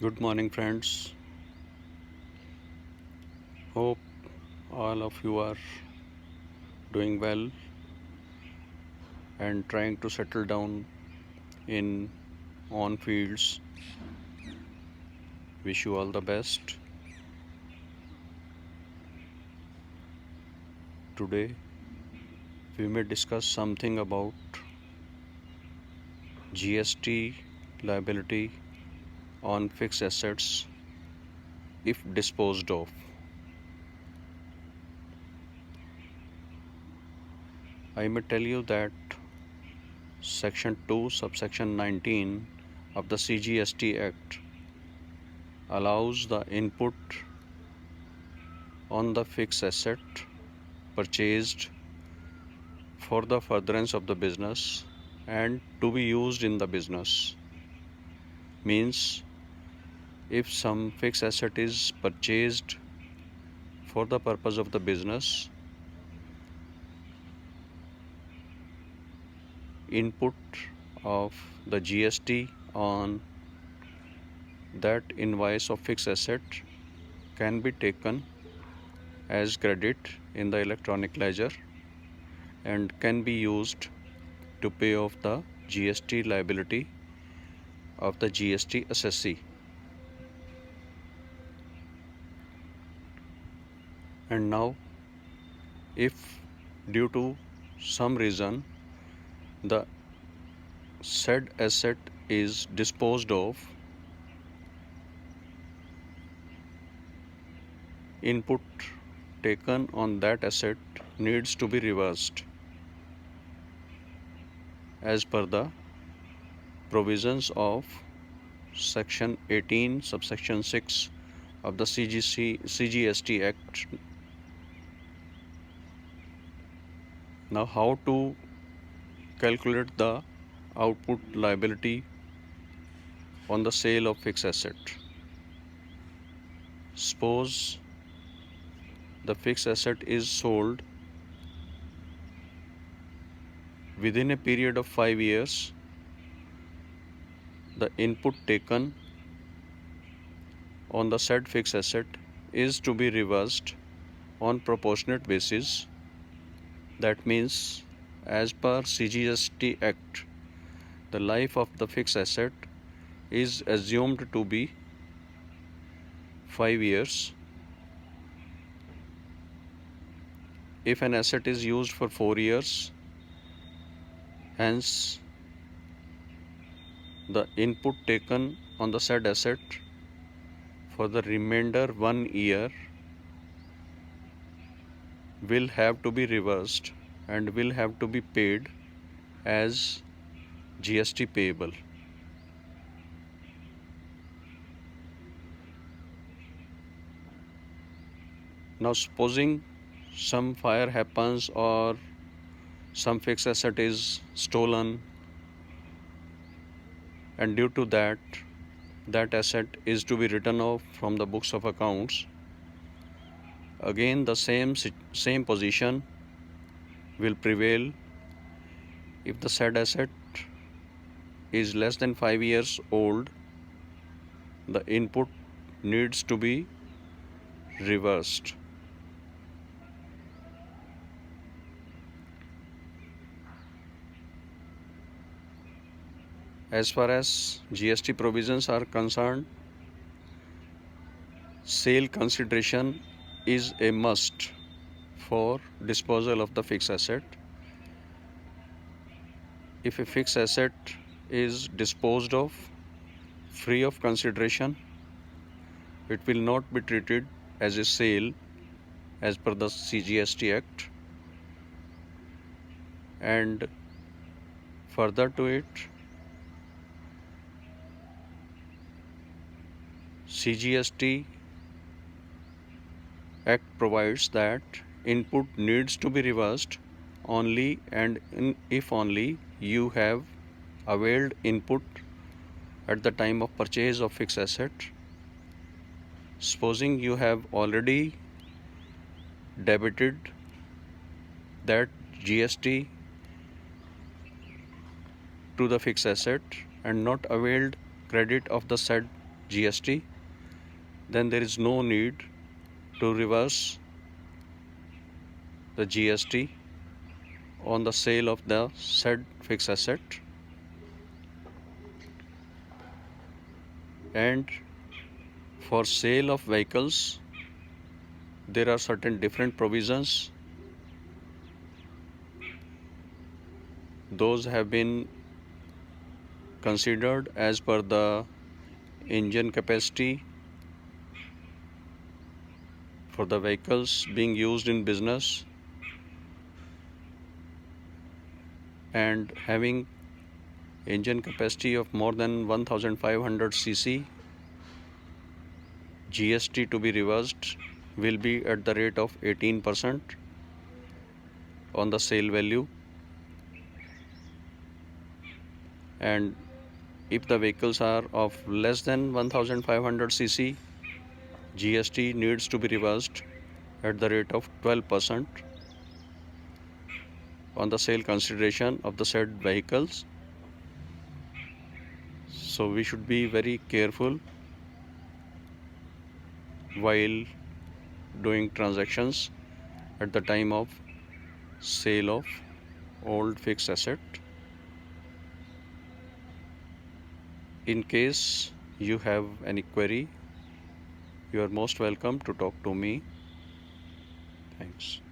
Good morning, friends. Hope all of you are doing well and trying to settle down in on fields. Wish you all the best. Today, we may discuss something about GST liability on fixed assets if disposed of. I may tell you that Section 2, subsection 19 of the CGST Act allows the input on the fixed asset purchased for the furtherance of the business and to be used in the business. Means if some fixed asset is purchased for the purpose of the business, input of the GST on that invoice of fixed asset can be taken as credit in the electronic ledger and can be used to pay off the GST liability of the GST assessee. And now, if due to some reason the said asset is disposed of, input taken on that asset needs to be reversed as per the provisions of section 18 subsection 6 of the CGST Act. Now, how to calculate the output liability on the sale of fixed asset? Suppose the fixed asset is sold within a period of 5 years. The input taken on the said fixed asset is to be reversed on proportionate basis. That means, as per CGST Act, the life of the fixed asset is assumed to be 5 years. If an asset is used for 4 years, hence the input taken on the said asset for the remainder 1 year will have to be reversed and will have to be paid as GST payable. Now, supposing some fire happens or some fixed asset is stolen, and due to that asset is to be written off from the books of accounts, again the same position will prevail. If the said asset is less than 5 years old, the input needs to be reversed. As far as GST provisions are concerned, sale consideration is a must for disposal of the fixed asset. If a fixed asset is disposed of free of consideration, it will not be treated as a sale as per the CGST Act. And further to it, CGST Act provides that input needs to be reversed only and if only you have availed input at the time of purchase of fixed asset. Supposing you have already debited that GST to the fixed asset and not availed credit of the said GST, then there is no need to reverse the GST on the sale of the said fixed asset. And for sale of vehicles, there are certain different provisions. Those have been considered as per the engine capacity for the vehicles being used in business, and having engine capacity of more than 1500 cc, GST to be reversed will be at the rate of 18% on the sale value. And if the vehicles are of less than 1500 cc, GST needs to be reversed at the rate of 12% on the sale consideration of the said vehicles. So we should be very careful while doing transactions at the time of sale of old fixed asset. In case you have any query, you are most welcome to talk to me. Thanks.